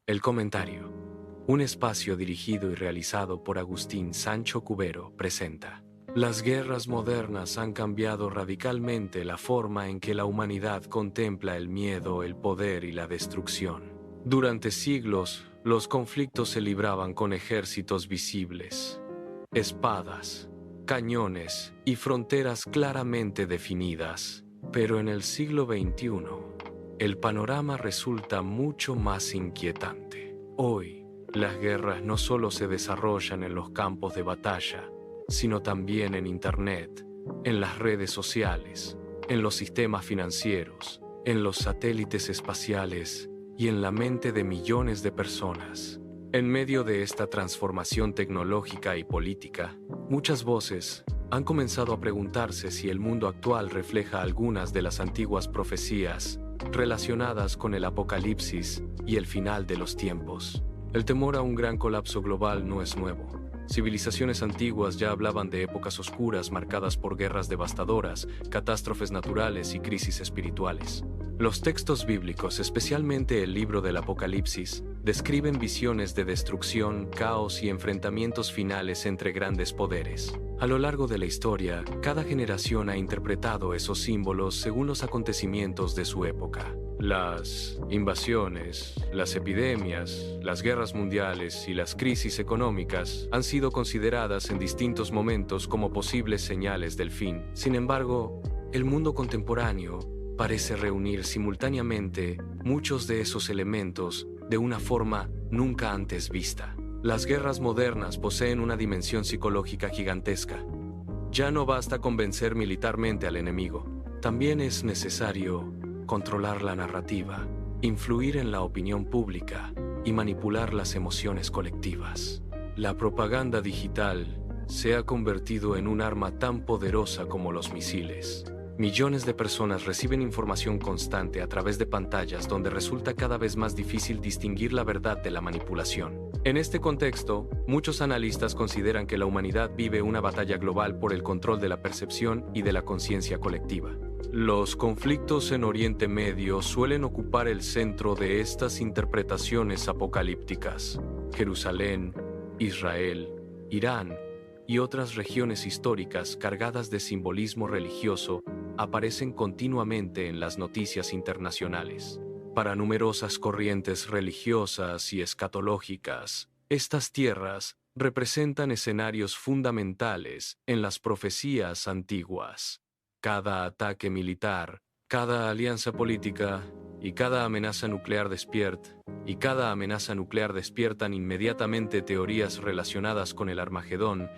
El comentario. Un espacio dirigido y realizado por Agustín Sancho Cubero presenta. Las guerras modernas han cambiado radicalmente la forma en que la humanidad contempla el miedo, el poder y la destrucción. Durante siglos, los conflictos se libraban con ejércitos visibles, espadas, cañones y fronteras claramente definidas. Pero en el siglo XXI, el panorama resulta mucho más inquietante. Hoy, las guerras no solo se desarrollan en los campos de batalla, sino también en Internet, en las redes sociales, en los sistemas financieros, en los satélites espaciales y en la mente de millones de personas. En medio de esta transformación tecnológica y política, muchas voces han comenzado a preguntarse si el mundo actual refleja algunas de las antiguas profecías relacionadas con el apocalipsis y el final de los tiempos. El temor a un gran colapso global no es nuevo. Civilizaciones antiguas ya hablaban de épocas oscuras marcadas por guerras devastadoras, catástrofes naturales y crisis espirituales. Los textos bíblicos, especialmente el libro del Apocalipsis, describen visiones de destrucción, caos y enfrentamientos finales entre grandes poderes. A lo largo de la historia, cada generación ha interpretado esos símbolos según los acontecimientos de su época. Las invasiones, las epidemias, las guerras mundiales y las crisis económicas han sido consideradas en distintos momentos como posibles señales del fin. Sin embargo, el mundo contemporáneo parece reunir simultáneamente muchos de esos elementos de una forma nunca antes vista. Las guerras modernas poseen una dimensión psicológica gigantesca. Ya no basta con vencer militarmente al enemigo. También es necesario controlar la narrativa, influir en la opinión pública y manipular las emociones colectivas. La propaganda digital se ha convertido en un arma tan poderosa como los misiles. Millones de personas reciben información constante a través de pantallas donde resulta cada vez más difícil distinguir la verdad de la manipulación. En este contexto, muchos analistas consideran que la humanidad vive una batalla global por el control de la percepción y de la conciencia colectiva. Los conflictos en Oriente Medio suelen ocupar el centro de estas interpretaciones apocalípticas. Jerusalén, Israel, Irán y otras regiones históricas cargadas de simbolismo religioso aparecen continuamente en las noticias internacionales. Para numerosas corrientes religiosas y escatológicas, estas tierras representan escenarios fundamentales en las profecías antiguas. Cada ataque militar, cada alianza política y cada amenaza nuclear despiertan inmediatamente teorías relacionadas con el Armagedón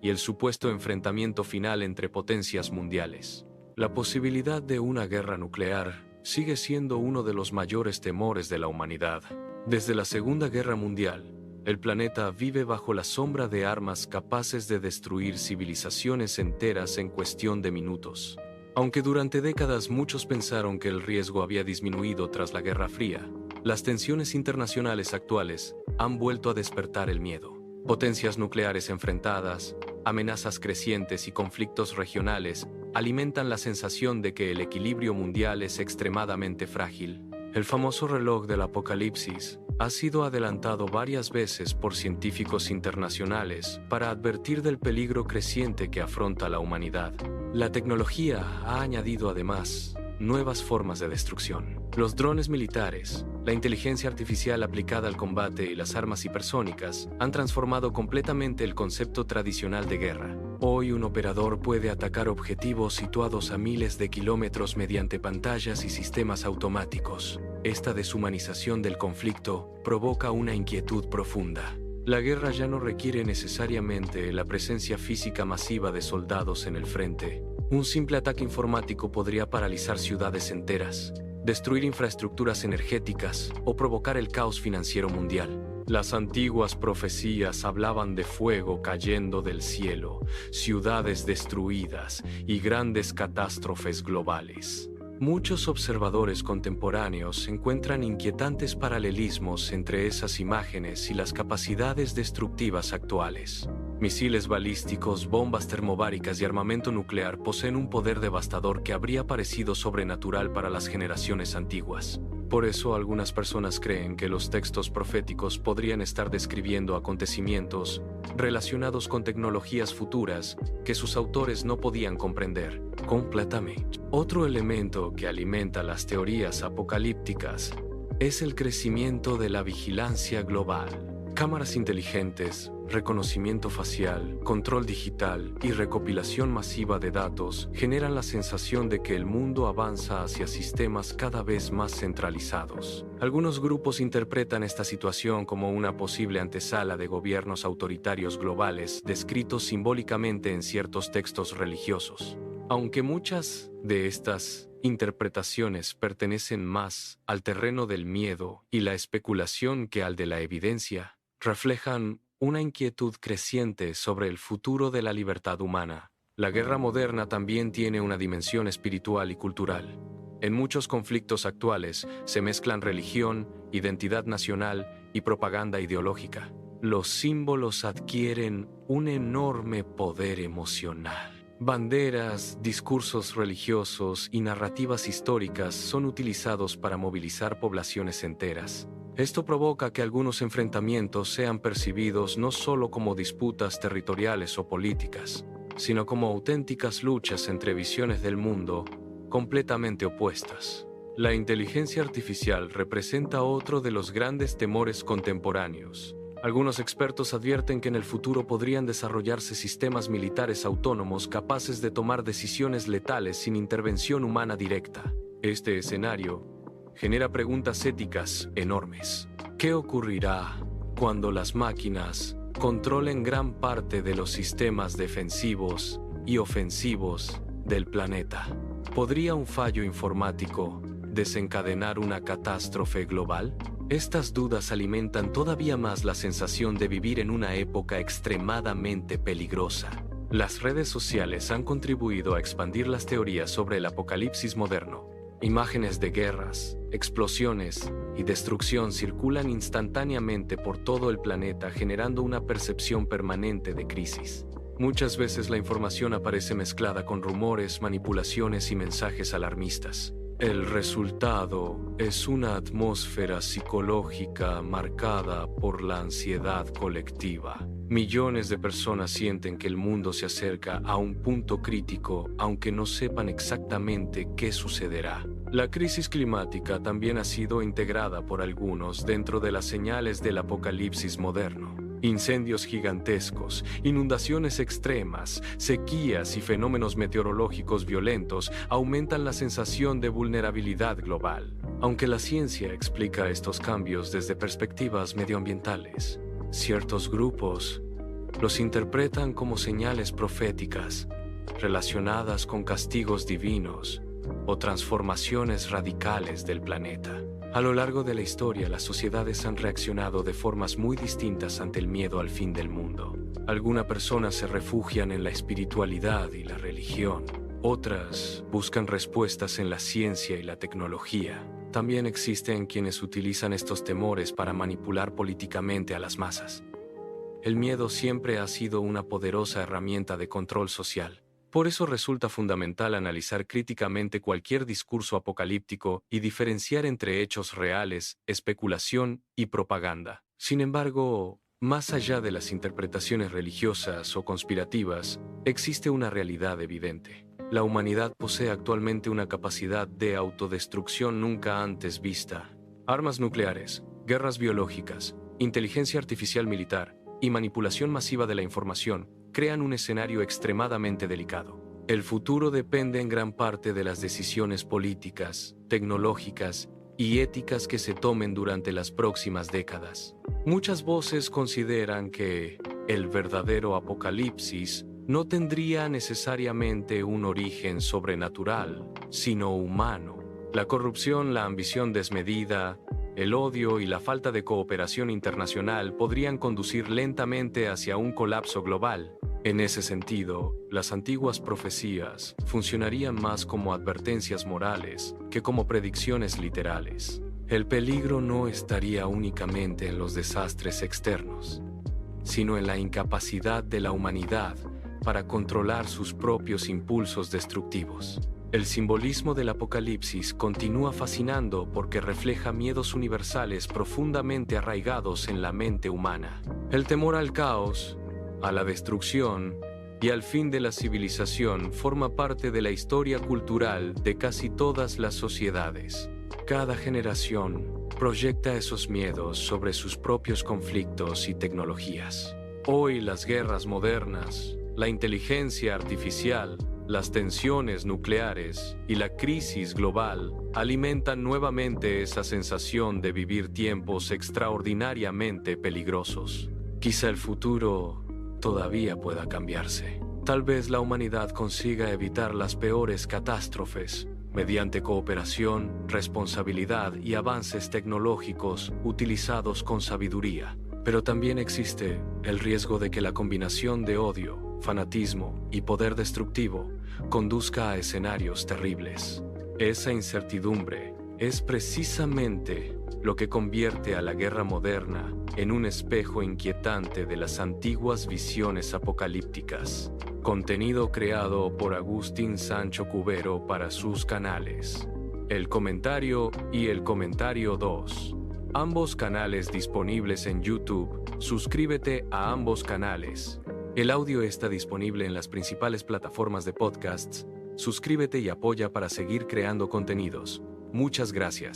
y el supuesto enfrentamiento final entre potencias mundiales. La posibilidad de una guerra nuclear sigue siendo uno de los mayores temores de la humanidad. Desde la Segunda Guerra Mundial, el planeta vive bajo la sombra de armas capaces de destruir civilizaciones enteras en cuestión de minutos. Aunque durante décadas muchos pensaron que el riesgo había disminuido tras la Guerra Fría, las tensiones internacionales actuales han vuelto a despertar el miedo. Potencias nucleares enfrentadas, amenazas crecientes y conflictos regionales alimentan la sensación de que el equilibrio mundial es extremadamente frágil. El famoso reloj del apocalipsis ha sido adelantado varias veces por científicos internacionales para advertir del peligro creciente que afronta la humanidad. La tecnología ha añadido además nuevas formas de destrucción. Los drones militares, la inteligencia artificial aplicada al combate y las armas hipersónicas han transformado completamente el concepto tradicional de guerra. Hoy un operador puede atacar objetivos situados a miles de kilómetros mediante pantallas y sistemas automáticos. Esta deshumanización del conflicto provoca una inquietud profunda. La guerra ya no requiere necesariamente la presencia física masiva de soldados en el frente. Un simple ataque informático podría paralizar ciudades enteras, destruir infraestructuras energéticas o provocar el caos financiero mundial. Las antiguas profecías hablaban de fuego cayendo del cielo, ciudades destruidas y grandes catástrofes globales. Muchos observadores contemporáneos encuentran inquietantes paralelismos entre esas imágenes y las capacidades destructivas actuales. Misiles balísticos, bombas termobáricas y armamento nuclear poseen un poder devastador que habría parecido sobrenatural para las generaciones antiguas. Por eso algunas personas creen que los textos proféticos podrían estar describiendo acontecimientos relacionados con tecnologías futuras que sus autores no podían comprender completamente. Otro elemento que alimenta las teorías apocalípticas es el crecimiento de la vigilancia global. Cámaras inteligentes, reconocimiento facial, control digital y recopilación masiva de datos generan la sensación de que el mundo avanza hacia sistemas cada vez más centralizados. Algunos grupos interpretan esta situación como una posible antesala de gobiernos autoritarios globales descritos simbólicamente en ciertos textos religiosos. Aunque muchas de estas interpretaciones pertenecen más al terreno del miedo y la especulación que al de la evidencia, reflejan una inquietud creciente sobre el futuro de la libertad humana. La guerra moderna también tiene una dimensión espiritual y cultural. En muchos conflictos actuales se mezclan religión, identidad nacional y propaganda ideológica. Los símbolos adquieren un enorme poder emocional. Banderas, discursos religiosos y narrativas históricas son utilizados para movilizar poblaciones enteras. Esto provoca que algunos enfrentamientos sean percibidos no solo como disputas territoriales o políticas, sino como auténticas luchas entre visiones del mundo completamente opuestas. La inteligencia artificial representa otro de los grandes temores contemporáneos. Algunos expertos advierten que en el futuro podrían desarrollarse sistemas militares autónomos capaces de tomar decisiones letales sin intervención humana directa. Este escenario genera preguntas éticas enormes. ¿Qué ocurrirá cuando las máquinas controlen gran parte de los sistemas defensivos y ofensivos del planeta? ¿Podría un fallo informático desencadenar una catástrofe global? Estas dudas alimentan todavía más la sensación de vivir en una época extremadamente peligrosa. Las redes sociales han contribuido a expandir las teorías sobre el apocalipsis moderno. Imágenes de guerras, explosiones y destrucción circulan instantáneamente por todo el planeta, generando una percepción permanente de crisis. Muchas veces la información aparece mezclada con rumores, manipulaciones y mensajes alarmistas. El resultado es una atmósfera psicológica marcada por la ansiedad colectiva. Millones de personas sienten que el mundo se acerca a un punto crítico, aunque no sepan exactamente qué sucederá. La crisis climática también ha sido integrada por algunos dentro de las señales del apocalipsis moderno. Incendios gigantescos, inundaciones extremas, sequías y fenómenos meteorológicos violentos aumentan la sensación de vulnerabilidad global. Aunque la ciencia explica estos cambios desde perspectivas medioambientales, ciertos grupos los interpretan como señales proféticas relacionadas con castigos divinos o transformaciones radicales del planeta. A lo largo de la historia, las sociedades han reaccionado de formas muy distintas ante el miedo al fin del mundo. Algunas personas se refugian en la espiritualidad y la religión. Otras buscan respuestas en la ciencia y la tecnología. También existen quienes utilizan estos temores para manipular políticamente a las masas. El miedo siempre ha sido una poderosa herramienta de control social. Por eso resulta fundamental analizar críticamente cualquier discurso apocalíptico y diferenciar entre hechos reales, especulación y propaganda. Sin embargo, más allá de las interpretaciones religiosas o conspirativas, existe una realidad evidente. La humanidad posee actualmente una capacidad de autodestrucción nunca antes vista. Armas nucleares, guerras biológicas, inteligencia artificial militar y manipulación masiva de la información crean un escenario extremadamente delicado. El futuro depende en gran parte de las decisiones políticas, tecnológicas y éticas que se tomen durante las próximas décadas. Muchas voces consideran que el verdadero apocalipsis no tendría necesariamente un origen sobrenatural, sino humano. La corrupción, la ambición desmedida, el odio y la falta de cooperación internacional podrían conducir lentamente hacia un colapso global. En ese sentido, las antiguas profecías funcionarían más como advertencias morales que como predicciones literales. El peligro no estaría únicamente en los desastres externos, sino en la incapacidad de la humanidad para controlar sus propios impulsos destructivos. El simbolismo del Apocalipsis continúa fascinando porque refleja miedos universales profundamente arraigados en la mente humana. El temor al caos, a la destrucción y al fin de la civilización forma parte de la historia cultural de casi todas las sociedades. Cada generación proyecta esos miedos sobre sus propios conflictos y tecnologías. Hoy las guerras modernas, la inteligencia artificial, las tensiones nucleares y la crisis global alimentan nuevamente esa sensación de vivir tiempos extraordinariamente peligrosos. Quizá el futuro todavía pueda cambiarse. Tal vez la humanidad consiga evitar las peores catástrofes mediante cooperación, responsabilidad y avances tecnológicos utilizados con sabiduría. Pero también existe el riesgo de que la combinación de odio, fanatismo y poder destructivo conduzca a escenarios terribles. Esa incertidumbre es precisamente lo que convierte a la guerra moderna en un espejo inquietante de las antiguas visiones apocalípticas. Contenido creado por Agustín Sancho Cubero para sus canales El Comentario y El Comentario 2. Ambos canales disponibles en YouTube. Suscríbete a ambos canales. El audio está disponible en las principales plataformas de podcasts. Suscríbete y apoya para seguir creando contenidos. Muchas gracias.